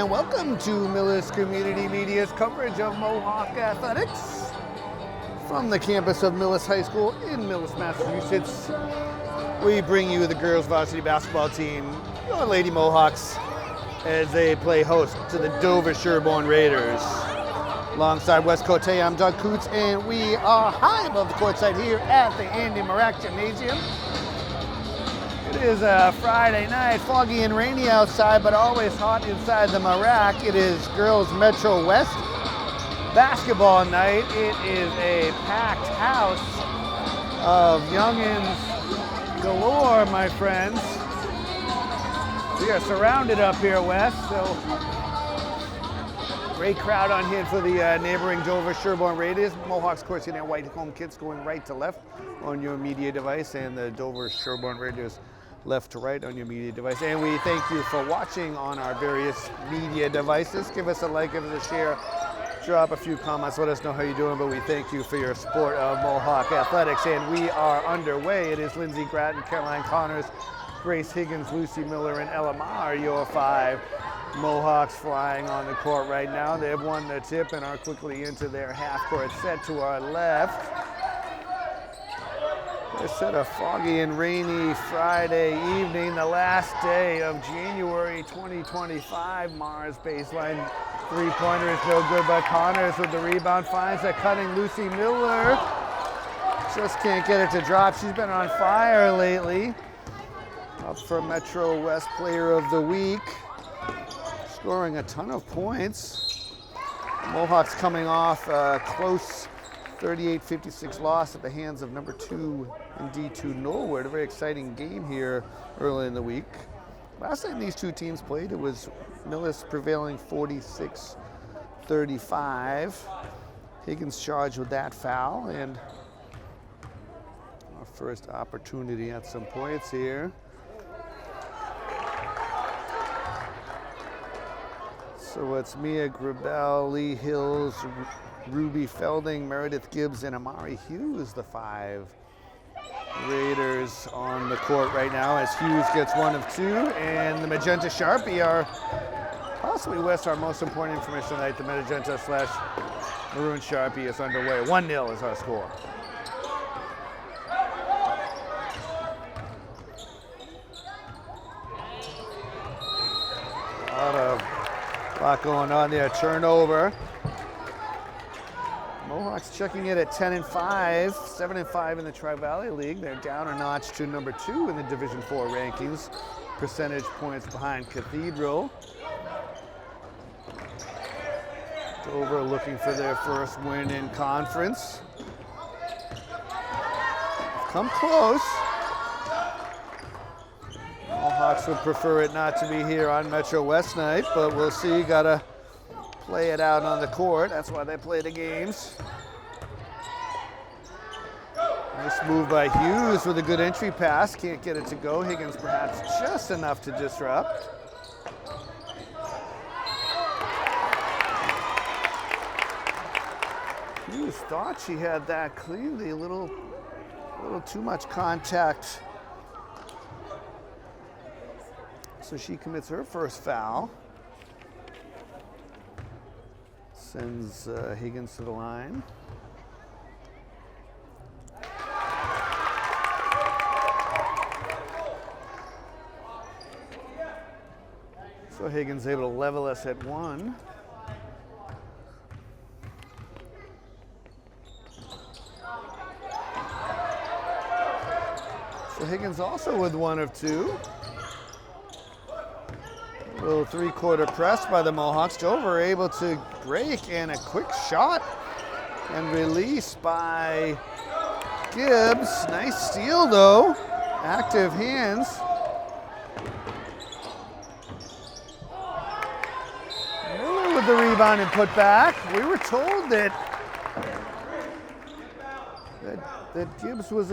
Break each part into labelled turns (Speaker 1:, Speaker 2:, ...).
Speaker 1: and welcome to Millis Community Media's coverage of Mohawk Athletics from the campus of Millis High School in Millis, Massachusetts. We bring you the girls varsity basketball team, your Lady Mohawks, as they play host to the Dover-Sherborn Raiders. Alongside West Cote, I'm Doug Coots, and we are high above the courtside here at the Andy Marak Gymnasium. It is a Friday night, foggy and rainy outside, but always hot inside the Marak. It is girls Metro West basketball night. It is a packed house of youngins galore, my friends. We are surrounded up here, West, so great crowd on here for the neighboring Dover-Sherborn Raiders. Mohawks, of course, in their white home kits going right to left on your media device, and the Dover-Sherborn Raiders left to right on your media device. And we thank you for watching on our various media devices. Give us a like, give us a share, drop a few comments, let us know how you're doing, but we thank you for your support of Mohawk Athletics. And we are underway. It is Lindsay Gratton, Caroline Connors, Grace Higgins, Lucy Miller, and Ella Maher, your five Mohawks flying on the court right now. They've won the tip and are quickly into their half-court set to our left. It's a foggy and rainy Friday evening, the last day of January 2025. Mars baseline three-pointer is no good, but Connors with the rebound finds a cutting Lucy Miller. Just can't get it to drop. She's been on fire lately. Up for Metro West Player of the Week, scoring a ton of points. Mohawks coming off a close 38-56 loss at the hands of number 2 in D2 Norwood. A very exciting game here early in the week. Last time these two teams played, it was Millis prevailing 46-35. Higgins charged with that foul, and our first opportunity at some points here. So it's Mia Grabel, Lee Hills, Ruby Felding, Meredith Gibbs, and Amari Hughes, the five Raiders on the court right now, as Hughes gets one of two, and the Magenta Sharpie are possibly West, our most important information tonight. The Magenta / Maroon Sharpie is underway. 1-0 is our score. A lot going on there. Turnover. Mohawks checking it at 10-5, 7-5 in the Tri-Valley League. They're down a notch to number 2 in the Division 4 rankings. Percentage points behind Cathedral. Dover looking for their first win in conference. Come close. Mohawks would prefer it not to be here on Metro West night, but we'll see. Gotta play it out on the court. That's why they play the games. Nice move by Hughes with a good entry pass. Can't get it to go. Higgins perhaps just enough to disrupt. Hughes thought she had that cleanly. A little too much contact. So she commits her first foul. Sends Higgins to the line. So Higgins able to level us at 1. So Higgins also with 1 of 2. A little three-quarter press by the Mohawks. Dover able to break, and a quick shot and release by Gibbs. Nice steal though. Active hands. Miller with the rebound and put back. We were told that Gibbs was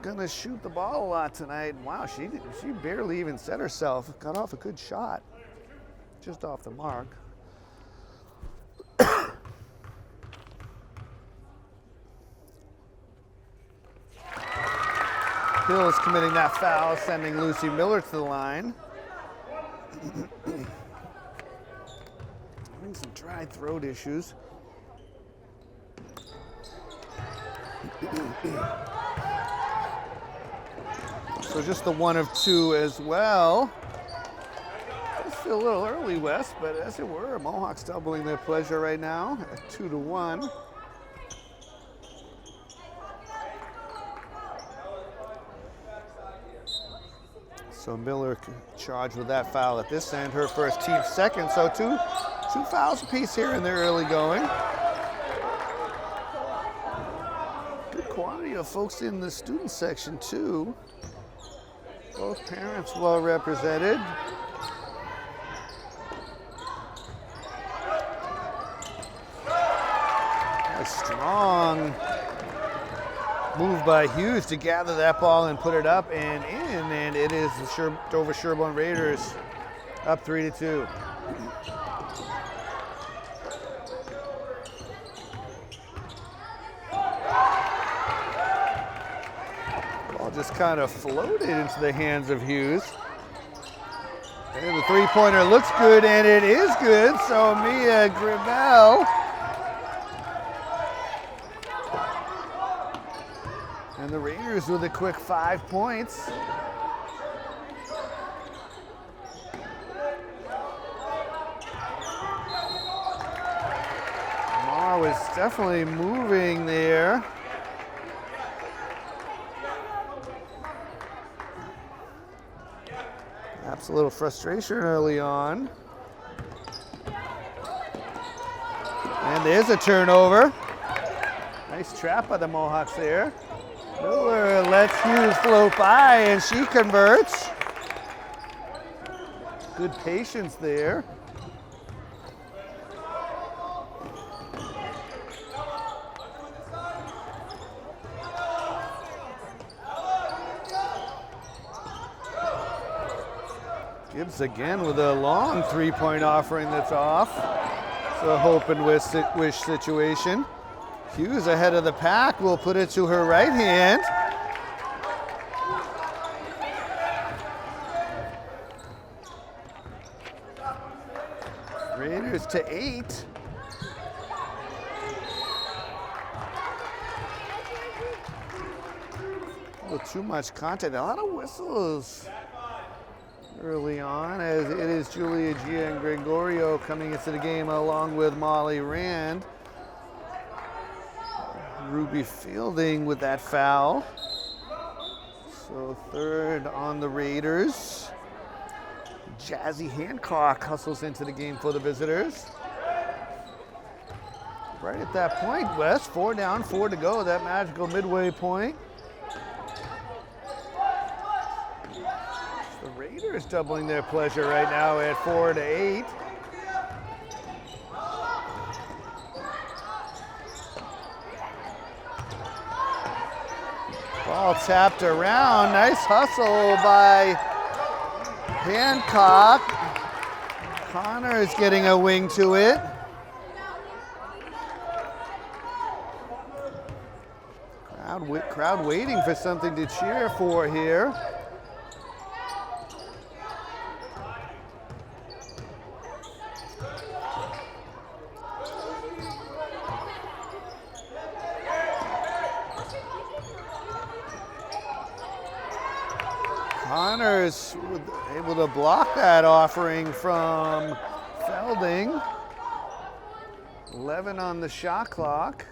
Speaker 1: gonna shoot the ball a lot tonight. Wow, she barely even set herself. Got off a good shot. Just off the mark. Hills committing that foul, sending Lucy Miller to the line. having some dry throat issues. So just the 1 of 2 as well. It's still a little early, Wes, but as it were, Mohawks doubling their pleasure right now at 2-1. So Miller charged with that foul at this end, her first, team second. So two fouls apiece here in the early going. Good quantity of folks in the student section too. Both parents well represented. A strong move by Hughes to gather that ball and put it up and in, and it is the Dover-Sherborn Raiders up 3-2. Ball just kind of floated into the hands of Hughes. And the three-pointer looks good, and it is good, so Mia Gribel. And the Raiders with a quick 5 points. Mar was definitely moving there. Perhaps a little frustration early on. And there's a turnover. Nice trap by the Mohawks there. Miller lets Hughes float by, and she converts. Good patience there. Gibbs again with a long three-point offering that's off. It's a hope and wish situation. Hughes ahead of the pack, will put it to her right hand. Raiders to 8. A little too much contact, a lot of whistles early on, as it is Julia Gia and Gregorio coming into the game along with Molly Rand. Ruby Fielding with that foul. So third on the Raiders. Jazzy Hancock hustles into the game for the visitors. Right at that point, Wes, 4 down, 4 to go, that magical midway point. The Raiders doubling their pleasure right now at 4-8. Ball tapped around. Nice hustle by Hancock. Connor is getting a wing to it. Crowd waiting for something to cheer for here. Connors able to block that offering from Felding. 11 on the shot clock.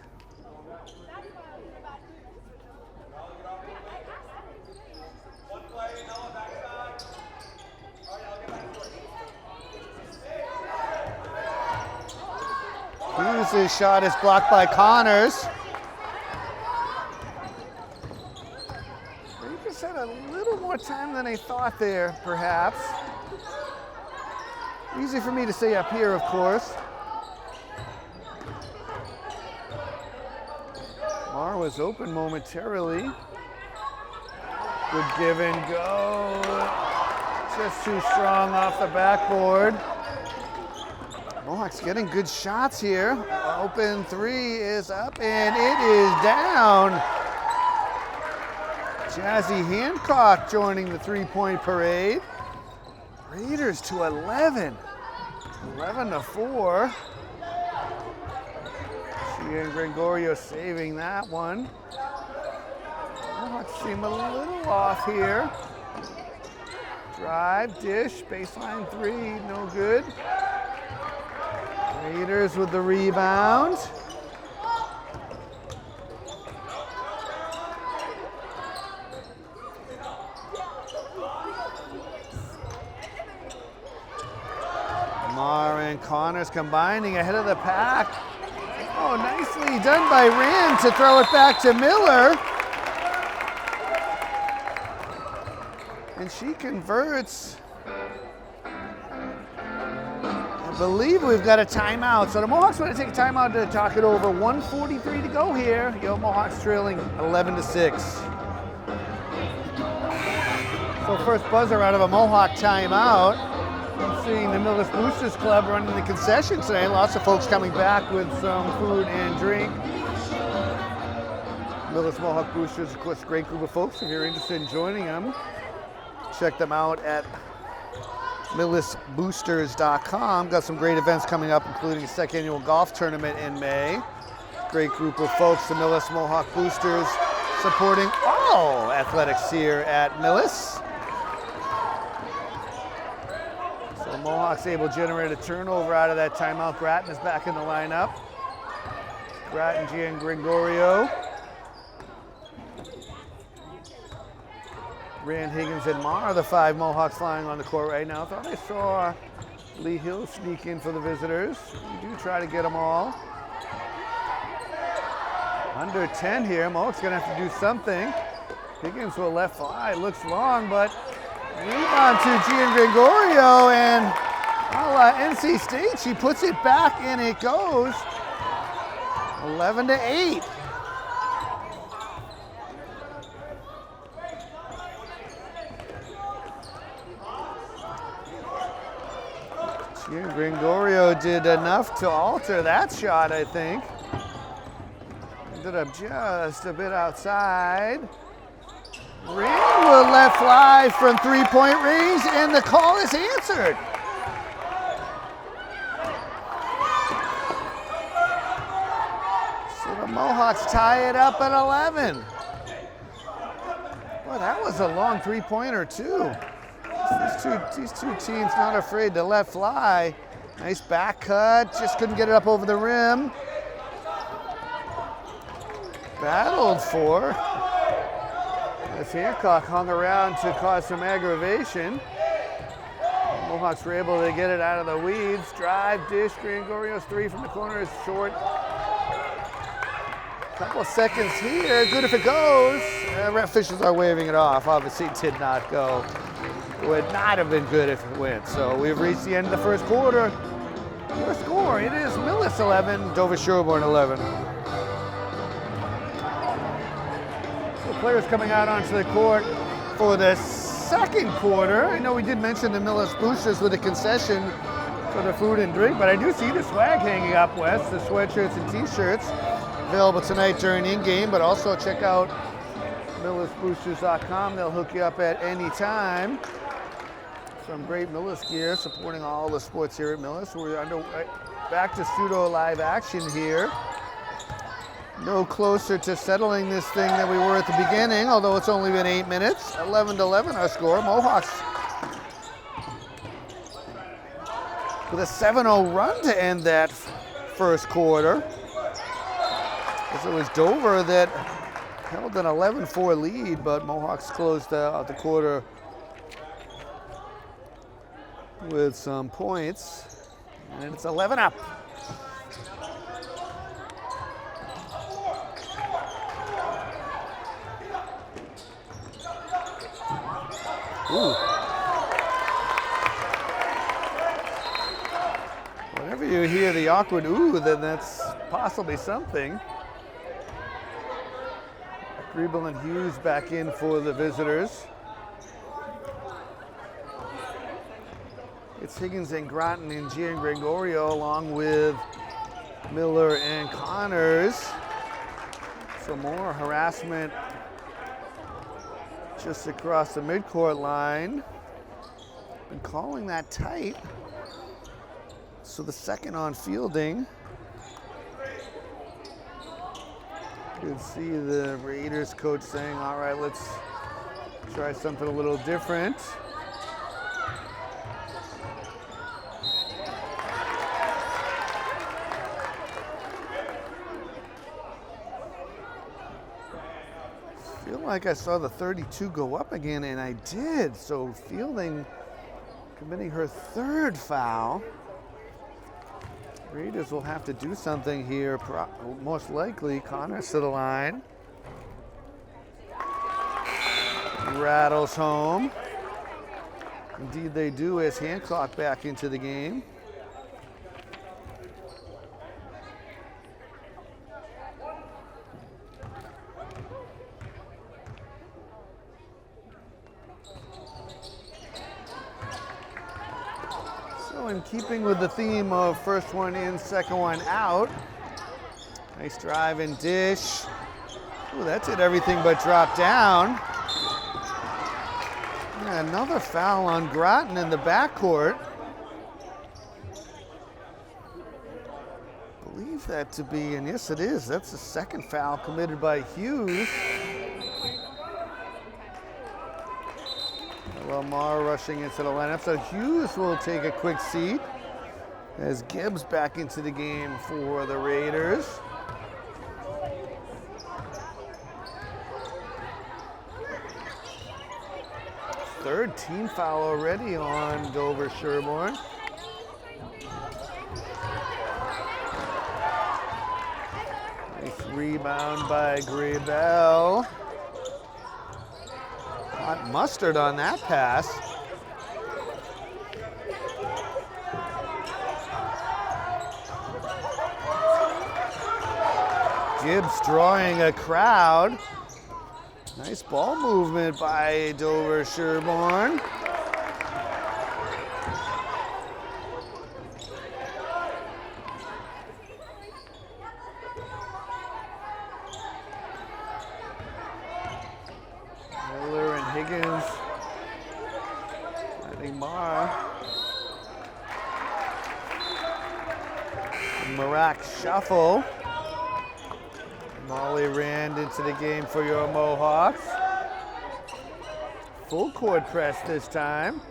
Speaker 1: Hughes' shot is blocked by Connors. Raiders had a little more time than I thought there, perhaps. Easy for me to say up here, of course. Mar was open momentarily. Good give and go. Just too strong off the backboard. Mohawks getting good shots here. Open three is up and it is down. Jazzy Hancock joining the three-point parade. Raiders to 11. 11-4. Gian Gregorio saving that one. Mohawks seem a little off here. Drive, dish, baseline three, no good. Raiders with the rebound. Mar and Connors combining ahead of the pack. Oh, nicely done by Rand to throw it back to Miller. And she converts. I believe we've got a timeout. So the Mohawks want to take a timeout to talk it over. 1:43 to go here. Yo, Mohawks trailing 11-6. So first buzzer out of a Mohawk timeout. I'm seeing the Millis Boosters Club running the concession today. Lots of folks coming back with some food and drink. Millis Mohawk Boosters, of course, a great group of folks. If you're interested in joining them, check them out at millisboosters.com. Got some great events coming up, including a second annual golf tournament in May. Great group of folks, the Millis Mohawk Boosters, supporting all athletics here at Millis. So Mohawks able to generate a turnover out of that timeout. Grattan is back in the lineup. Grattan, Gian Gregorio. Rand, Higgins, and Mar are the five Mohawks flying on the court right now. Thought I saw Lee Hill sneak in for the visitors. We do try to get them all. Under 10 here. Mohawks gonna have to do something. Higgins will left fly. Looks long, but rebound to Gian Gregorio, and NC State, she puts it back and it goes 11-8. Gian Gregorio did enough to alter that shot, I think. Ended up just a bit outside. Rand will let fly from three-point range, and the call is answered. So the Mohawks tie it up at 11. Boy, that was a long three-pointer, too. These two teams not afraid to let fly. Nice back cut, just couldn't get it up over the rim. Battled for. As Hancock hung around to cause some aggravation. Mohawks were able to get it out of the weeds. Drive, dish, Gregorio's three from the corner is short. Couple of seconds here, good if it goes. Ref officials are waving it off. Obviously it did not go. It would not have been good if it went. So we've reached the end of the first quarter. Your score, it is Millis 11, Dover-Sherborn 11. Players coming out onto the court for the second quarter. I know we did mention the Millis Boosters with a concession for the food and drink, but I do see the swag hanging up, Wes, the sweatshirts and t-shirts available tonight during in-game, but also check out millisboosters.com. They'll hook you up at any time. Some great Millis gear supporting all the sports here at Millis. We're back to pseudo live action here. No closer to settling this thing than we were at the beginning, although it's only been 8 minutes. 11-11 our score. Mohawks with a 7-0 run to end that first quarter. As it was Dover that held an 11-4 lead, but Mohawks closed out the quarter with some points. And it's 11 up. Ooh. Whenever you hear the awkward ooh, then that's possibly something. Griebel and Hughes back in for the visitors. It's Higgins and Grattan and Gian Gregorio along with Miller and Connors. Some more harassment just across the midcourt line. Been calling that tight So the second on Fielding. You can see the Raiders coach saying, all right, let's try something a little different. Feel like I saw the 32 go up again, and I did. So Fielding committing her third foul. Raiders will have to do something here, most likely. Connors to the line. Rattles home. Indeed they do, as Hancock back into the game. So in keeping with the theme of first one in, second one out. Nice drive and dish. Ooh, that's it, everything but drop down. Yeah, another foul on Groton in the backcourt. Believe that to be, and yes it is, that's the second foul committed by Hughes. Lamar rushing into the lineup, so Hughes will take a quick seat as Gibbs back into the game for the Raiders. Third team foul already on Dover-Sherborn. Nice rebound by Grabel. Hot mustard on that pass. Gibbs drawing a crowd. Nice ball movement by Dover-Sherborn. Miller and Higgins. I think Marak shuffle. Molly Rand into the game for your Mohawks. Full court press this time.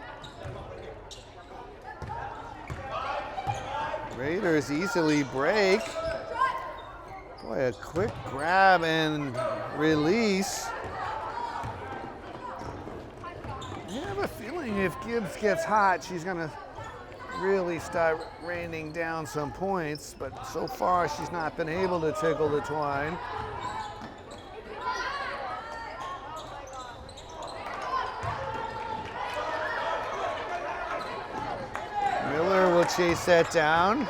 Speaker 1: Raiders easily break. Boy, a quick grab and release. I have a feeling if Gibbs gets hot, she's gonna really start raining down some points, but so far she's not been able to tickle the twine. Miller will chase that down.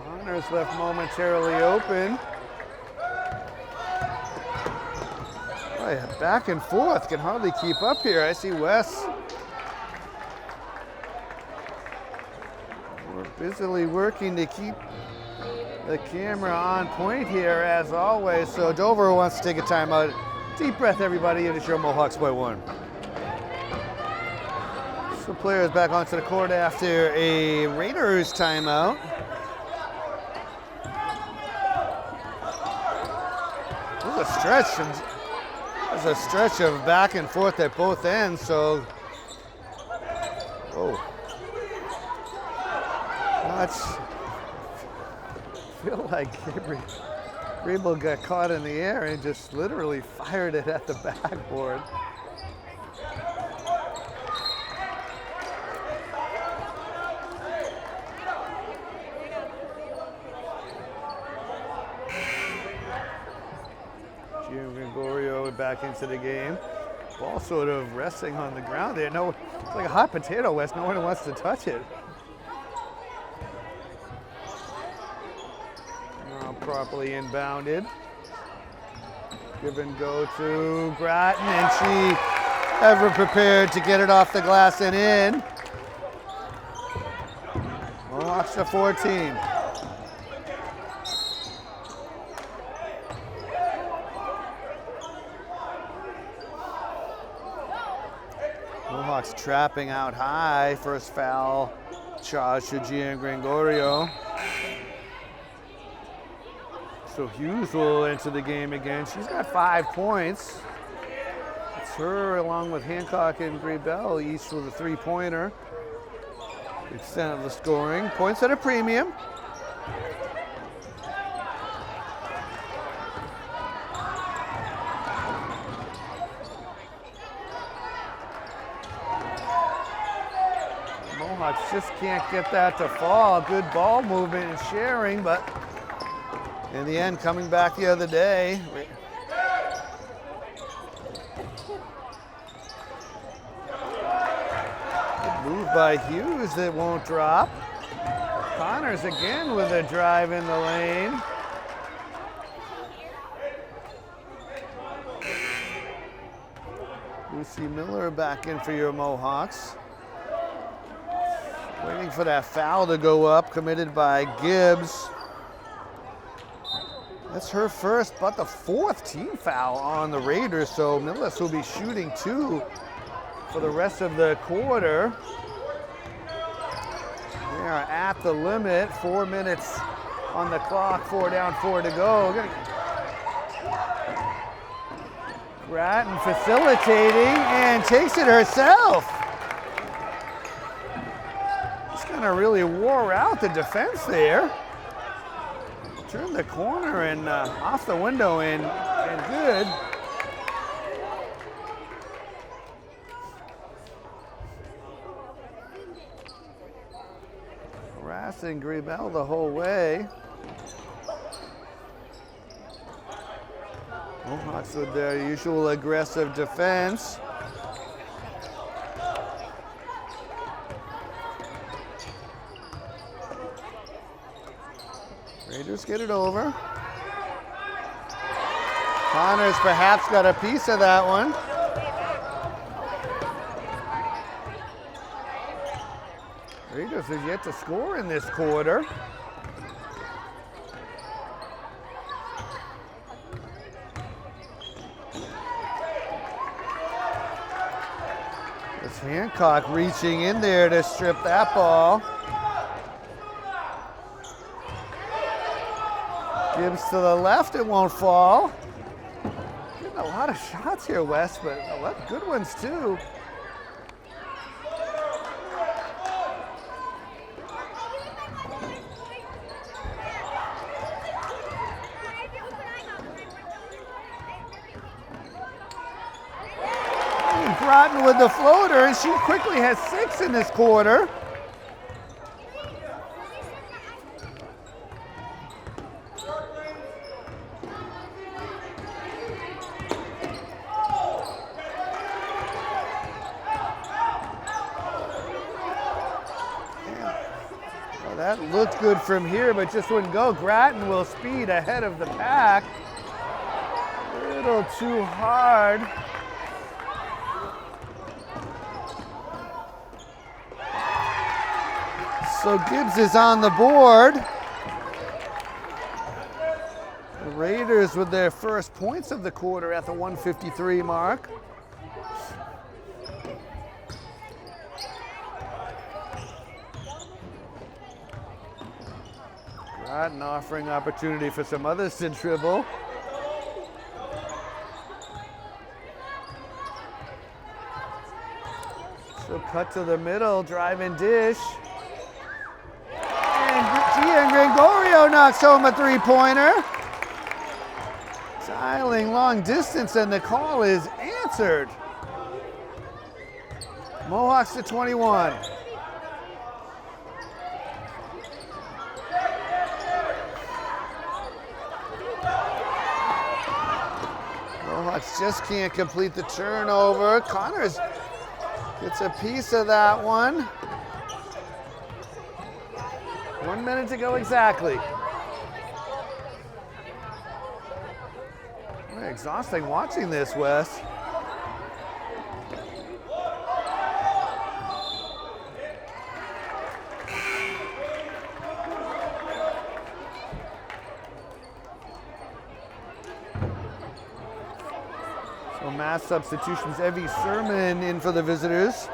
Speaker 1: Connors left momentarily open. Back and forth, can hardly keep up here. I see Wes. We're busily working to keep the camera on point here as always. So Dover wants to take a timeout. Deep breath, everybody. It is your Mohawks by one. So players back onto the court after a Raiders timeout. There's a stretch. There's a stretch of back and forth at both ends, so. Whoa. I feel like Grable got caught in the air and just literally fired it at the backboard. Back into the game. Ball sort of resting on the ground there. No, it's like a hot potato, West. No one wants to touch it. Now properly inbounded. Give and go to Groton, and she ever prepared to get it off the glass and in. Mohawks to 14. Mohawks trapping out high. First foul charge to Gian Gregorio. So Hughes will enter the game again. She's got 5 points. It's her along with Hancock and Graybell, each with a 3-pointer. The extent of the scoring. Points at a premium. Mohawks just can't get that to fall. Good ball movement and sharing, but in the end, coming back the other day. Good move by Hughes that won't drop. Connors again with a drive in the lane. Lucy Miller back in for your Mohawks. Waiting for that foul to go up, committed by Gibbs. That's her first, but the 4th team foul on the Raiders, so Millis will be shooting 2 for the rest of the quarter. They are at the limit, 4 minutes on the clock, 4 down, 4 to go. Grattan facilitating and takes it herself. Just kind of really wore out the defense there. Turned the corner and off the window and good. Harassing Graybell the whole way. Mohawks with their usual aggressive defense. Raiders get it over. Connors perhaps got a piece of that one. Raiders have yet to score in this quarter. It's Hancock reaching in there to strip that ball. Gibbs to the left, it won't fall. Getting a lot of shots here, Wes, but a lot of good ones too. Broughton with the floater, and she quickly has 6 in this quarter. Well, that looked good from here, but just wouldn't go. Grattan will speed ahead of the pack. A little too hard. So Gibbs is on the board. The Raiders with their first points of the quarter at the 1:53 mark. Grattan offering opportunity for some others to dribble. So cut to the middle, drive and dish. And Gregorio knocks home a 3-pointer. Dialing long distance, and the call is answered. Mohawks to 21. Mohawks just can't complete the turnover. Connors gets a piece of that one. 1 minute to go exactly. Very exhausting watching this, Wes. last substitutions. Evie Sermon in for the visitors.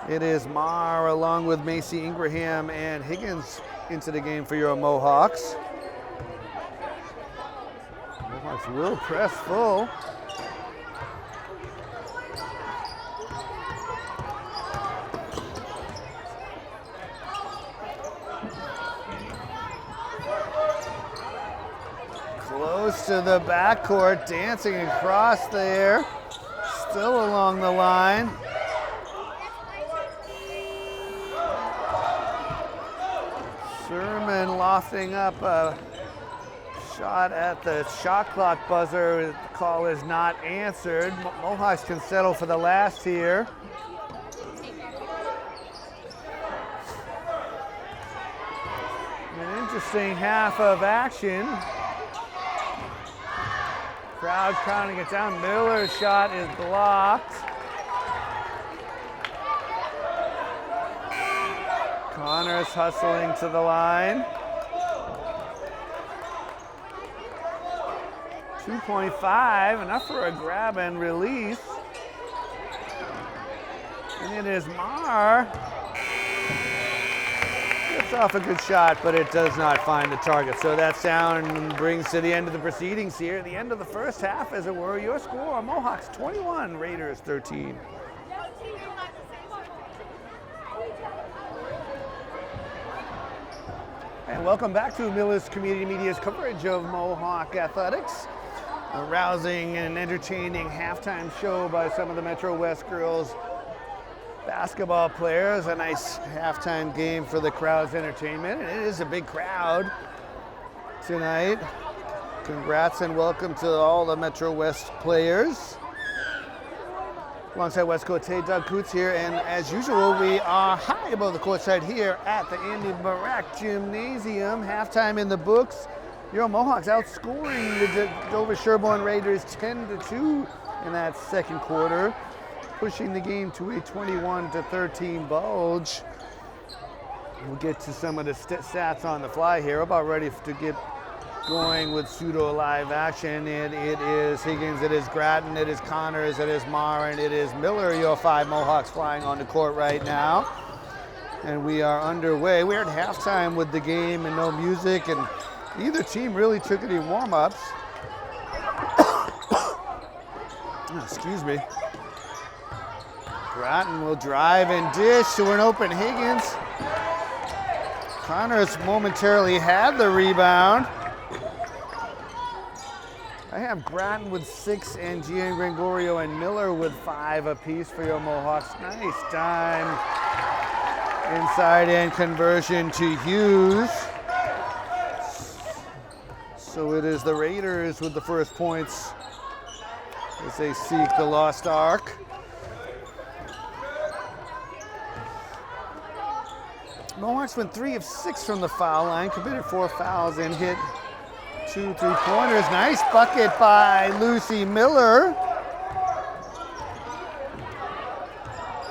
Speaker 1: It is Marr along with Macy Ingraham and Higgins into the game for your Mohawks. Mohawks will press full. Close to the backcourt, dancing across there. Still along the line. Sherman lofting up a shot at the shot clock buzzer. The call is not answered. Mohawks can settle for the last here. An interesting half of action. Crowd counting it down. Miller's shot is blocked. Connors hustling to the line. 2.5, enough for a grab and release. And it is Marr. Gets off a good shot, but it does not find the target. So that's down and brings to the end of the proceedings here. The end of the first half, as it were. Your score, Mohawks 21, Raiders 13. And welcome back to Millis Community Media's coverage of Mohawk athletics. A rousing and entertaining halftime show by some of the Metro West girls basketball players. A nice halftime game for the crowd's entertainment. And it is a big crowd tonight. Congrats and welcome to all the Metro West players. Alongside West Coast, Doug Coots here, and as usual, we are high above the courtside here at the Andy Barak Gymnasium. Halftime in the books. Your Mohawks outscoring the Dover-Sherborn Raiders 10-2 in that second quarter, pushing the game to a 21-13 bulge. We'll get to some of the stats on the fly here. About ready to get going with pseudo live action. It is Higgins, it is Grattan, it is Connors, it is Marr, and it is Miller. Your 5 Mohawks flying on the court right now. And we are underway. We're at halftime with the game and no music, and neither team really took any warm-ups. Excuse me. Grattan will drive and dish to an open Higgins. Connors momentarily had the rebound. I have Grattan with 6 and Gian Gregorio and Miller with 5 apiece for your Mohawks. Nice dime. Inside and conversion to Hughes. So it is the Raiders with the first points as they seek the lost ark. Mohawks went 3 of 6 from the foul line, committed 4 fouls and hit 2 3-pointers. Nice bucket by Lucy Miller.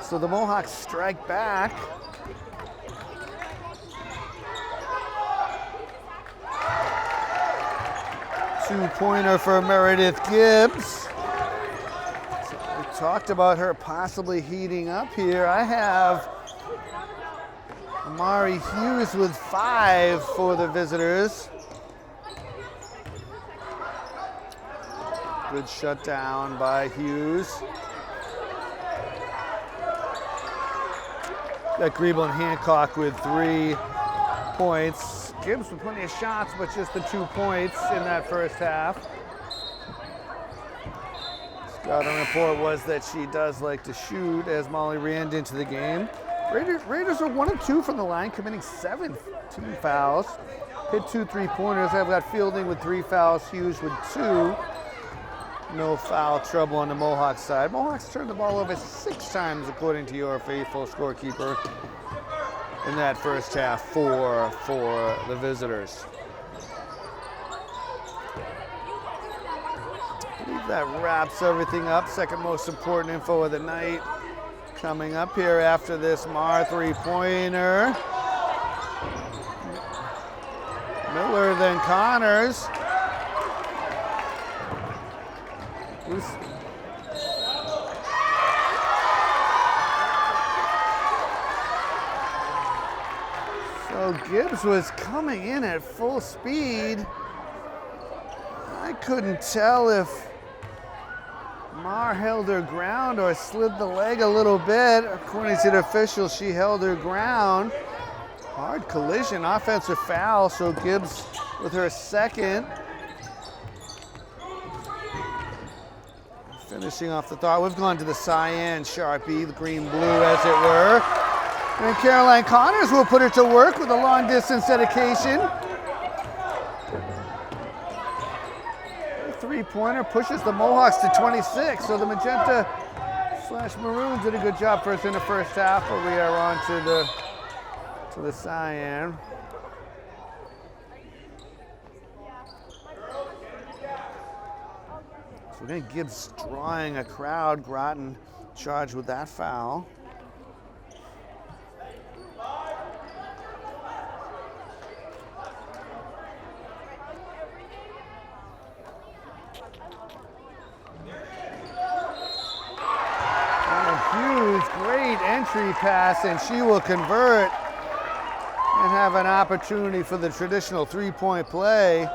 Speaker 1: So the Mohawks strike back. Two-pointer for Meredith Gibbs. So we talked about her possibly heating up here. I have Amari Hughes with 5 for the visitors. Good shutdown by Hughes. Got Griebel and Hancock with 3 points. Gibbs with plenty of shots, but just the 2 points in that first half. Scouting report was that she does like to shoot as Molly ran into the game. Raiders are 1 of 2 from the line, committing 7 team fouls. Hit 2 3-pointers. I've got Fielding with 3 fouls, Hughes with 2. No foul trouble on the Mohawks side. Mohawks turned the ball over 6 times, according to your faithful scorekeeper, in that first half, 4 for the visitors. I believe that wraps everything up. Second most important info of the night coming up here after this Marr 3-pointer. Miller, then Well, Gibbs was coming in at full speed. I couldn't tell if Mar held her ground or slid the leg a little bit. According to the officials, she held her ground. Hard collision, offensive foul, so Gibbs with her second. Finishing off the thought, we've gone to the cyan Sharpie, the green-blue as it were. And Caroline Connors will put her to work with a long-distance dedication. The three-pointer pushes the Mohawks to 26, so the magenta / maroons did a good job for us in the first half, but we are on to the cyan. So again, Gibbs drawing a crowd. Groton charged with that foul. Hughes, great entry pass, and she will convert and have an opportunity for the traditional three-point play.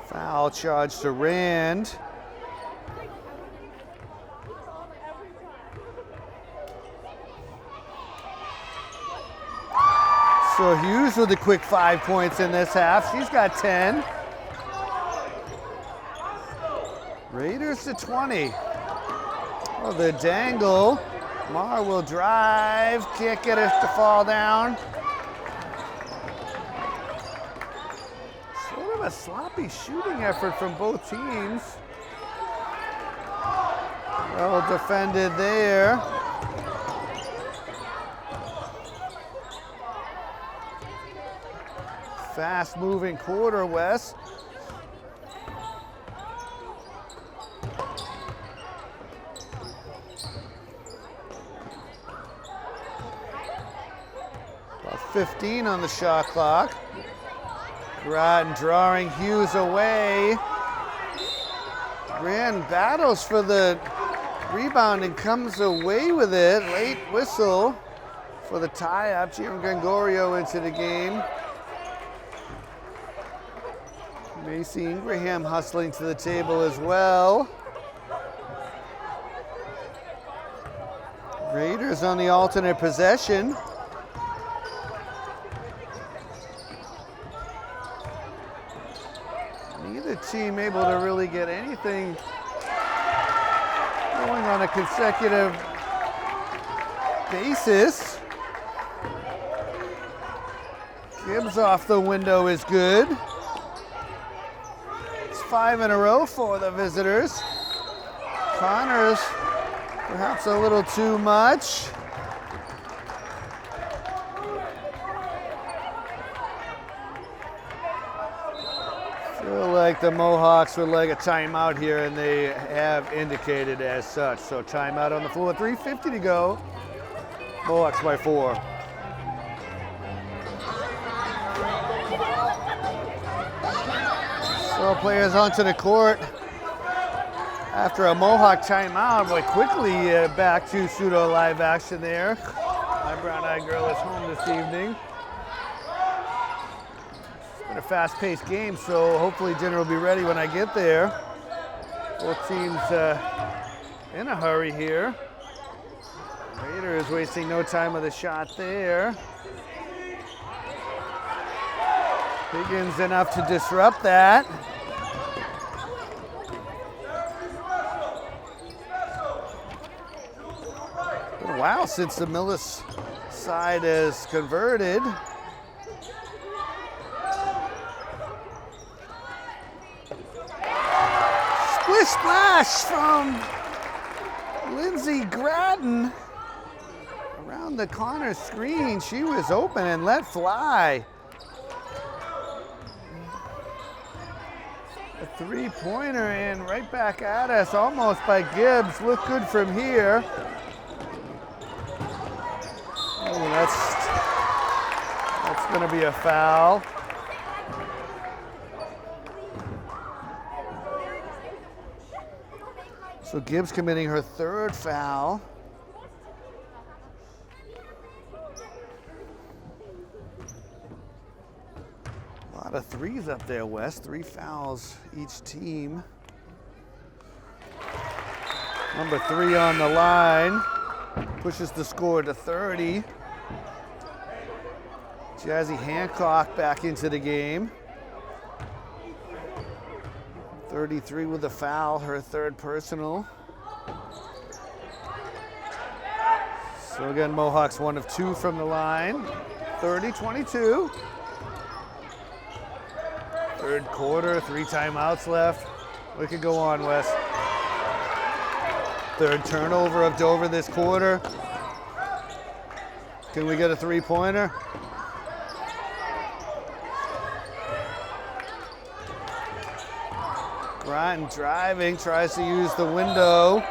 Speaker 1: Foul charge to Rand. So Hughes with a quick 5 points in this half. She's got 10. Raiders to 20. Oh, the dangle. Mar will drive, can't get it to fall down. Sort of a sloppy shooting effort from both teams. Well defended there. Fast moving quarter, Wes. About 15 on the shot clock. Groton drawing Hughes away. Rand battles for the rebound and comes away with it. Late whistle for the tie-up. Jim Gregorio into the game. Macy Ingraham hustling to the table as well. Raiders on the alternate possession. Neither team able to really get anything going on a consecutive basis. Gibbs off the window is good. 5 in a row for the visitors. Connors, perhaps a little too much. Feel like the Mohawks would like a timeout here, and they have indicated as such. So timeout on the floor, 3:50 to go. Mohawks by 4. So players onto the court after a Mohawk timeout. Boy, quickly back to pseudo live action there. My brown-eyed girl is home this evening. It's been a fast-paced game, so hopefully dinner will be ready when I get there. Both teams in a hurry here. Raiders wasting no time with a shot there. Higgins enough to disrupt that. Been a while since the Millis side has converted. Splish splash from Lindsey Groton around the corner screen. She was open and let fly. A three-pointer and right back at us, almost by Gibbs. Look good from here. Oh, that's going to be a foul. So Gibbs committing her third foul. lot of threes up there, Wes. 3 fouls each team. Number 3 on the line. Pushes the score to 30. Jazzy Hancock back into the game. 33 with a foul, her 3rd personal. So again, Mohawks 1 of 2 from the line. 30-22. 3rd quarter, 3 timeouts left. We could go on, Wes. 3rd turnover of Dover this quarter. Can we get a 3-pointer? Groton driving, tries to use the window.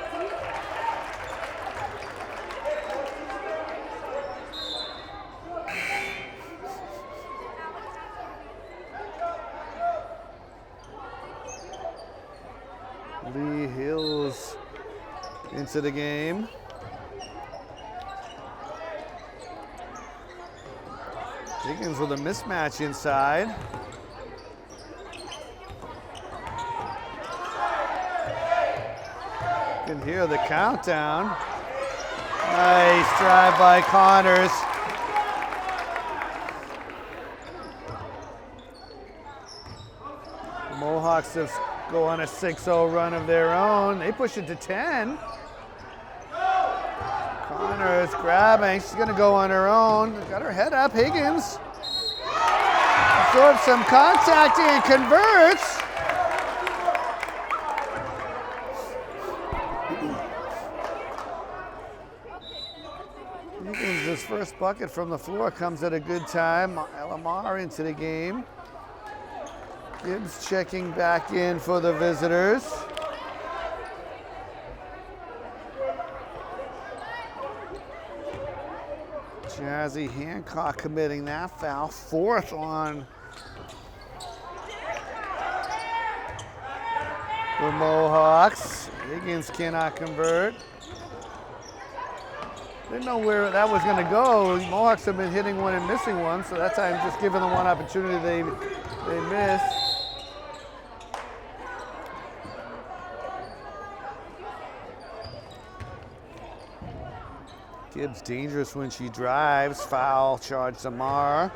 Speaker 1: Lee Hills into the game. Higgins with a mismatch inside. You can hear the countdown. Nice drive by Connors. The Mohawks have go on a 6-0 run of their own. They push it to 10. Connors grabbing. She's going to go on her own. Got her head up. Higgins absorbs some contact and converts. Higgins' first bucket from the floor comes at a good time. Lamar into the game. Gibbs checking back in for the visitors. Jazzy Hancock committing that foul. 4th on the Mohawks. Higgins cannot convert. Didn't know where that was going to go. The Mohawks have been hitting one and missing one, so that time just giving them one opportunity they missed. Gibbs dangerous when she drives. Foul charge to Mar.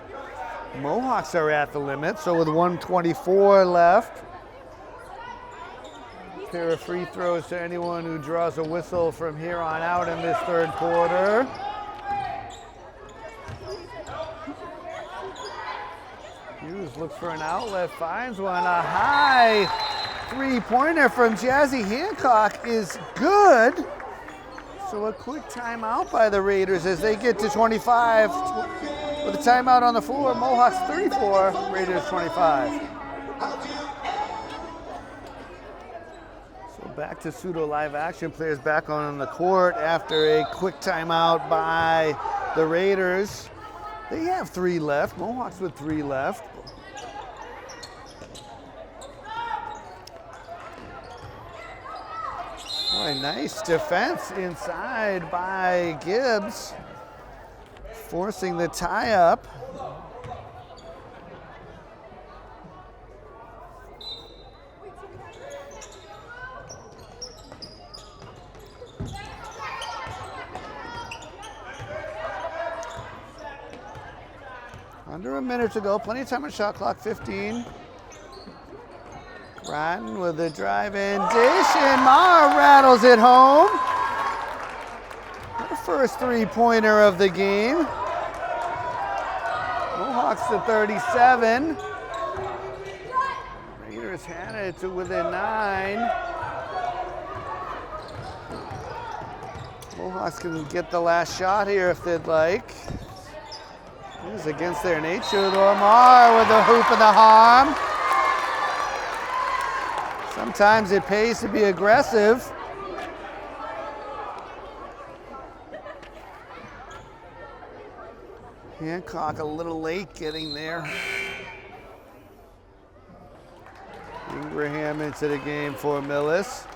Speaker 1: Mohawks are at the limit, so with 1:24 left. Pair of free throws to anyone who draws a whistle from here on out in this 3rd quarter. Hughes looks for an outlet, finds one. A high 3-pointer from Jazzy Hancock is good. So a quick timeout by the Raiders as they get to 25. With a timeout on the floor, Mohawks 34, Raiders 25. So back to pseudo live action. Players back on the court after a quick timeout by the Raiders. They have 3 left. Mohawks with 3 left. Boy, nice defense inside by Gibbs, forcing the tie-up. Under a minute to go, plenty of time on shot clock, 15. Groton with a drive-in dish, and Mar rattles it home. Her first 3-pointer of the game. Mohawks to 37. Raiders had it to within 9. Mohawks can get the last shot here if they'd like. It is against their nature, though. Mar with the hoop and the harm. Sometimes it pays to be aggressive. Hancock a little late getting there. Ingraham into the game for Millis.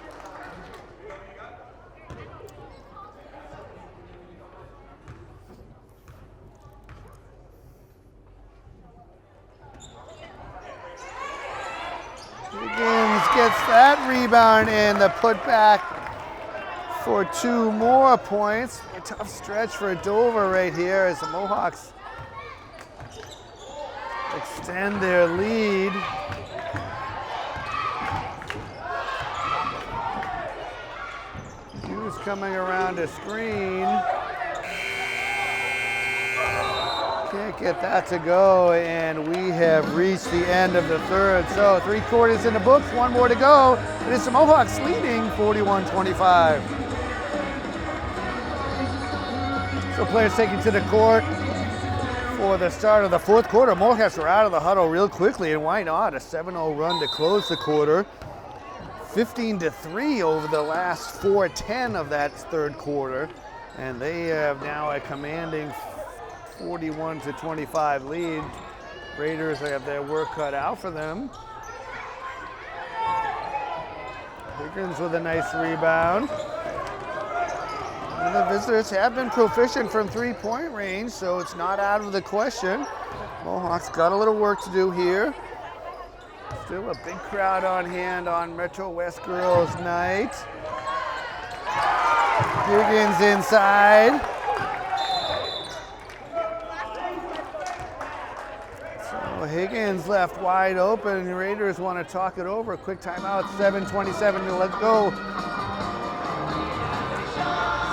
Speaker 1: rebound and the putback for 2 more points. A tough stretch for Dover right here as the Mohawks extend their lead. Hughes coming around a screen. Can't get that to go, and we have reached the end of the third. So 3 quarters in the books, 1 more to go. It is the Mohawks leading 41-25. So players taking to the court for the start of the 4th quarter. Mohawks are out of the huddle real quickly, and why not? A 7-0 run to close the quarter. 15-3 over the last 4:10 of that 3rd quarter, and they have now a commanding 41-25 lead. Raiders have their work cut out for them. Higgins with a nice rebound. And the visitors have been proficient from 3-point range, so it's not out of the question. Mohawks got a little work to do here. Still a big crowd on hand on Metro West Girls Night. Higgins inside. So Higgins left wide open. The Raiders want to talk it over. Quick timeout, 7:27 to let go.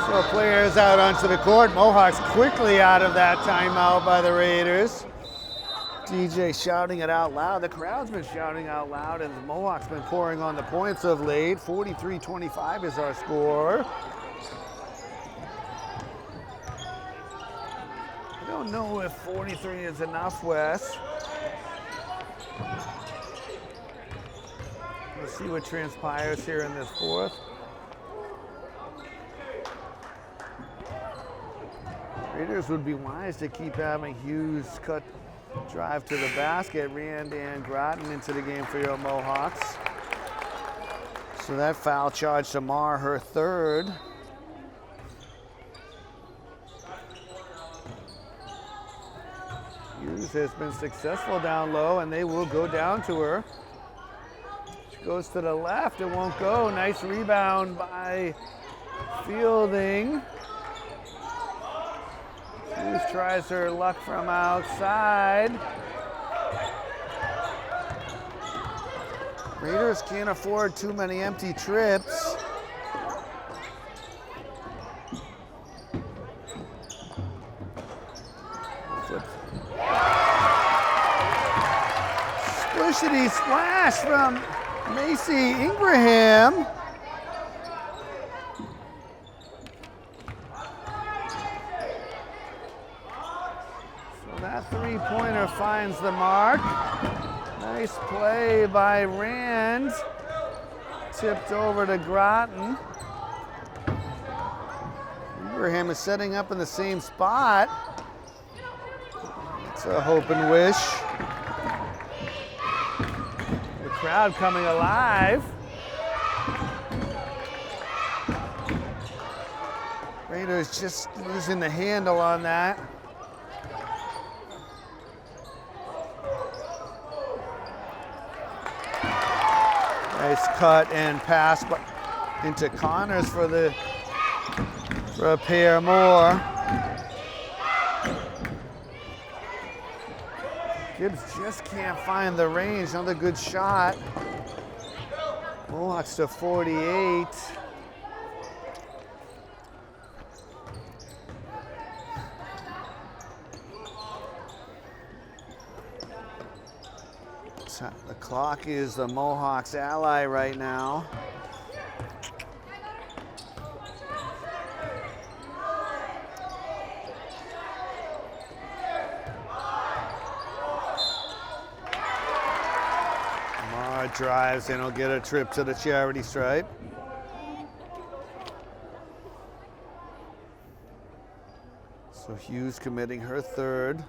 Speaker 1: So players out onto the court. Mohawks quickly out of that timeout by the Raiders. DJ shouting it out loud. The crowd's been shouting out loud, and the Mohawks been pouring on the points of late. 43-25 is our score. I don't know if 43 is enough, Wes. We'll see what transpires here in this 4th. Raiders would be wise to keep having Hughes cut drive to the basket. Rand and Groton into the game for your Mohawks. So that foul charge to Mar, her 3rd. Hughes has been successful down low, and they will go down to her. She goes to the left, it won't go. Nice rebound by Fielding. Hughes tries her luck from outside. Raiders can't afford too many empty trips. Splishity splash from Macy Ingraham. That 3-pointer finds the mark. Nice play by Rand. Tipped over to Groton. Ingraham is setting up in the same spot. It's a hope and wish. The crowd coming alive. Raiders just losing the handle on that. Nice cut and pass into Connors for a pair more. Gibbs just can't find the range. Another good shot. Mohawks to 48. The clock is the Mohawks' ally right now. Mar drives and he'll get a trip to the charity stripe. So Hughes committing her 3rd.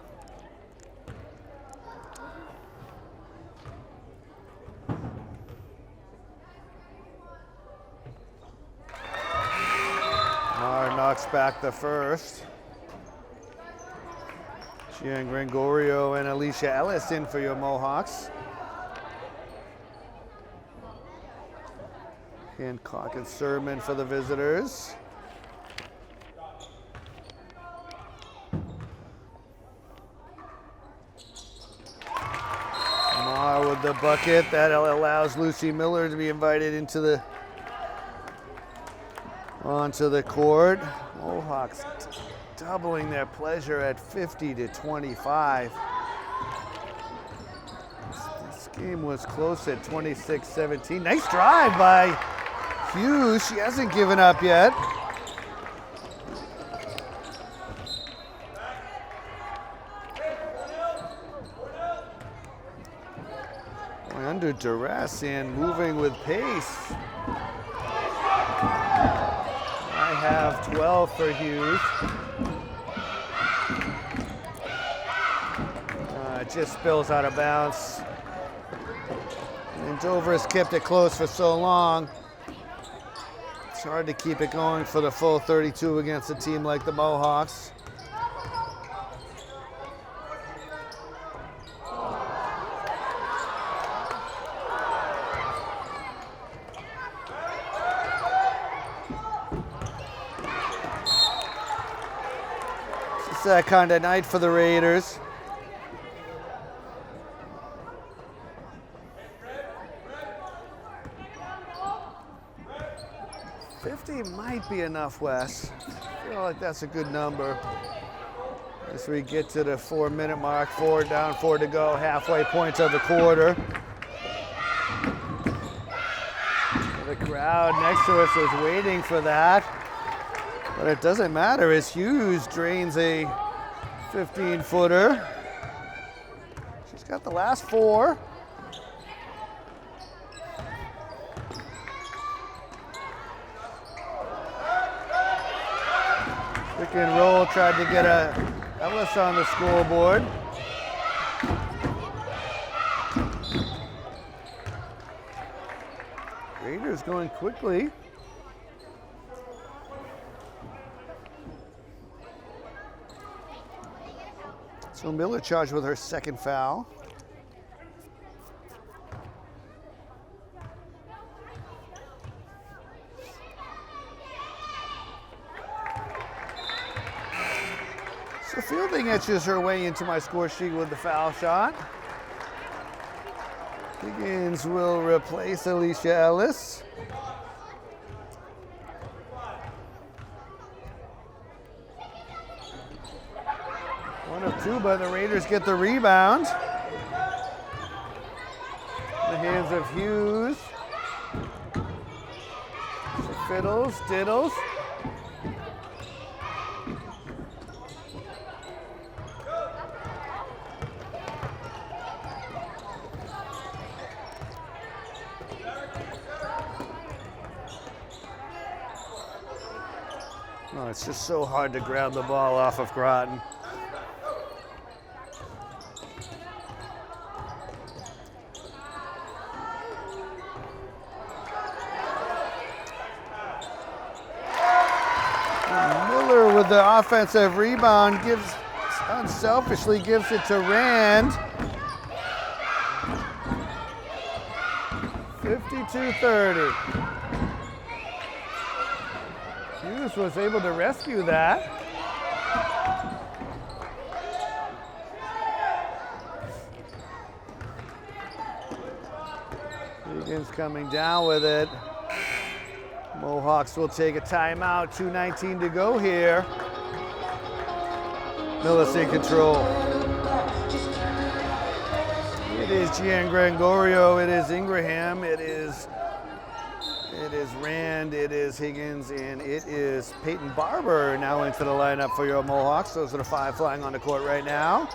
Speaker 1: Knocks back the 1st. Gian Gregorio and Alicia Ellis in for your Mohawks. Hancock and Sermon for the visitors. Marr with the bucket. That allows Lucy Miller to be invited onto the court. Mohawks doubling their pleasure at 50-25. This game was close at 26-17. Nice drive by Hughes. She hasn't given up yet. Under duress and moving with pace. I have 12 for Hughes. It just spills out of bounds. And Dover has kept it close for so long. It's hard to keep it going for the full 32 against a team like the Mohawks. It's that kind of night for the Raiders. Might be enough, Wes. I feel like that's a good number. As we get to the 4-minute mark, 4 down, 4 to go, halfway point of the quarter. The crowd next to us was waiting for that, but it doesn't matter as Hughes drains a 15-footer. She's got the last 4. Pick and roll, tried to get Ellis on the scoreboard. Raiders going quickly. So Miller charged with her second foul. So Fielding etches her way into my score sheet with the foul shot. Higgins will replace Alicia Ellis. One of 2, but the Raiders get the rebound. In the hands of Hughes. She fiddles, diddles. Oh, it's just so hard to grab the ball off of Groton. Miller with the offensive rebound unselfishly gives it to Rand. 52-30. Hughes was able to rescue that. Higgins coming down with it. Mohawks will take a timeout. 2:19 to go here. Millis in control. It is Gian Gregorio. It is Ingraham. It is Rand, it is Higgins, and it is Peyton Barber now into the lineup for your Mohawks. Those are the 5 flying on the court right now.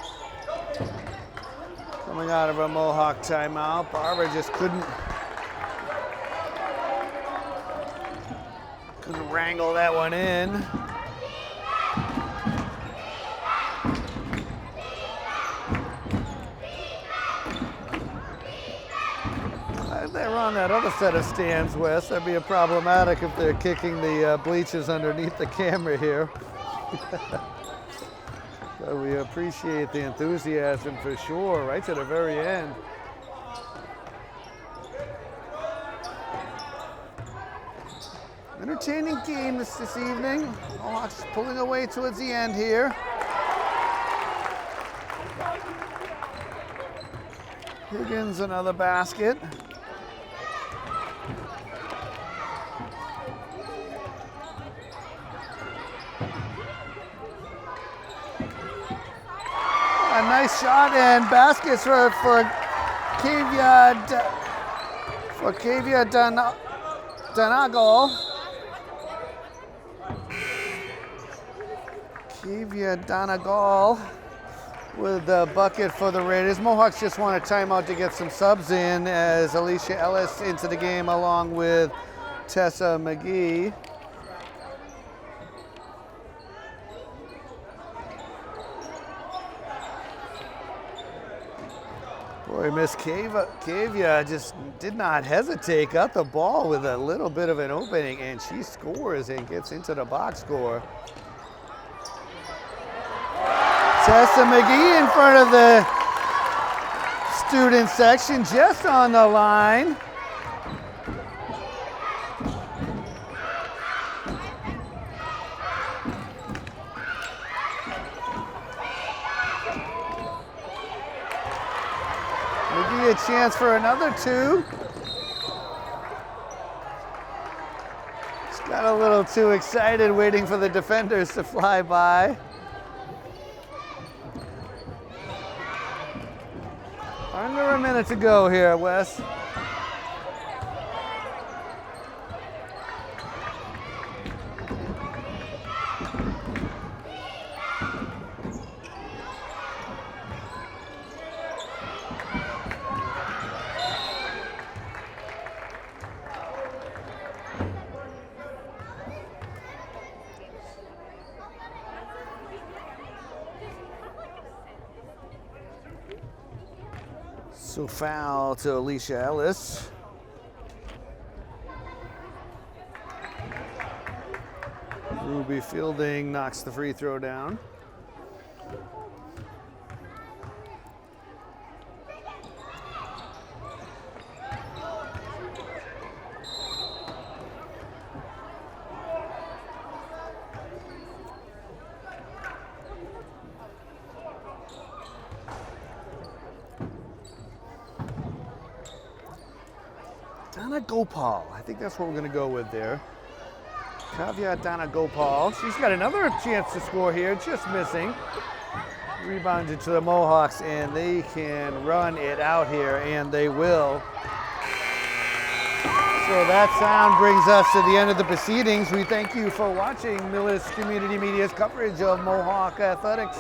Speaker 1: Coming out of a Mohawk timeout, Barber just couldn't wrangle that one in. They're on that other set of stands, Wes. That'd be problematic if they're kicking the bleachers underneath the camera here. But we appreciate the enthusiasm for sure, right to the very end. Entertaining game this evening. Mohawks pulling away towards the end here. Higgins, another basket. A nice shot and baskets for Kavia Donegal. Kavia Donegal with the bucket for the Raiders. Mohawks just want a timeout to get some subs in as Alicia Ellis into the game along with Tessa McGee. Boy, Miss Kavia just did not hesitate, got the ball with a little bit of an opening, and she scores and gets into the box score. Tessa McGee in front of the student section, just on the line. McGee a chance for another two. Just got a little too excited waiting for the defenders to fly by. Under a minute to go here, Wes. So foul to Alicia Ellis. Ruby Fielding knocks the free throw down. Donna Gopal, I think that's what we're going to go with there. Kavya Donna Gopal. She's got another chance to score here, just missing. Rebounded to the Mohawks, and they can run it out here, and they will. So that sound brings us to the end of the proceedings. We thank you for watching Millis Community Media's coverage of Mohawk Athletics,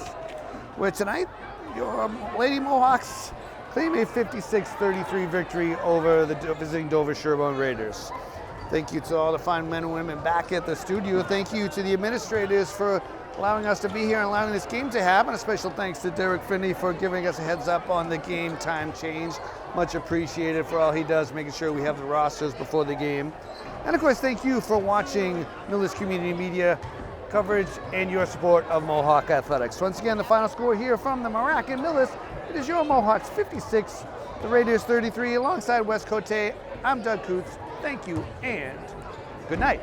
Speaker 1: where tonight your Lady Mohawks claim a 56-33 victory over the visiting Dover-Sherborn Raiders. Thank you to all the fine men and women back at the studio. Thank you to the administrators for allowing us to be here and allowing this game to happen. A special thanks to Derek Finney for giving us a heads up on the game time change. Much appreciated for all he does, making sure we have the rosters before the game. And of course, thank you for watching Millis Community Media coverage and your support of Mohawk Athletics. Once again, the final score here from the Moroccan Millis. It is your Mohawks 56, the Raiders 33. Alongside Wes Cote, I'm Doug Coots. Thank you and good night.